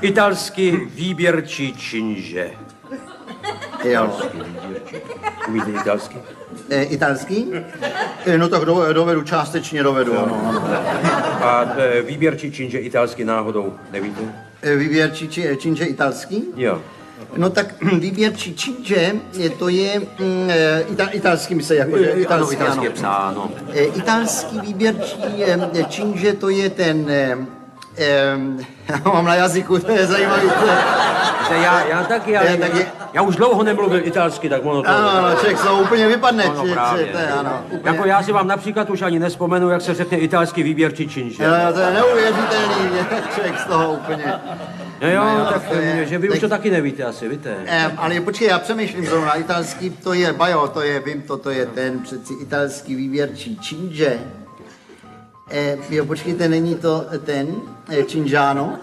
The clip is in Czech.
Italský výběrčí činže. Jo. Umíte italsky? Italský? No tak dovedu, částečně dovedu, ano. A výběrčí činže italsky náhodou nevíte? Výběrčí činže italský? Jo. No tak výběrčí činže, to je italský, myslí, jako Italský je psáno. Italský výběrčí činže, to je ten... já mám na jazyku, to je zajímavý. Já taky, ale já už dlouho nemluvil italsky, tak ono to... Ano, člověk se úplně vypadne. No, právě. Ano, úplně. Jako já si vám například už ani nespomenu, jak se řekne italský výběrčí činže. To je neuvěřitelný, člověk z toho úplně... No, tak že vy už to taky nevíte asi, víte. Ale počkej, já přemýšlím zrovna, italský, to je, bajo, to je, vím to je ten přeci italský výběrčí činže. Jo, počkejte, není to ten Činžáno?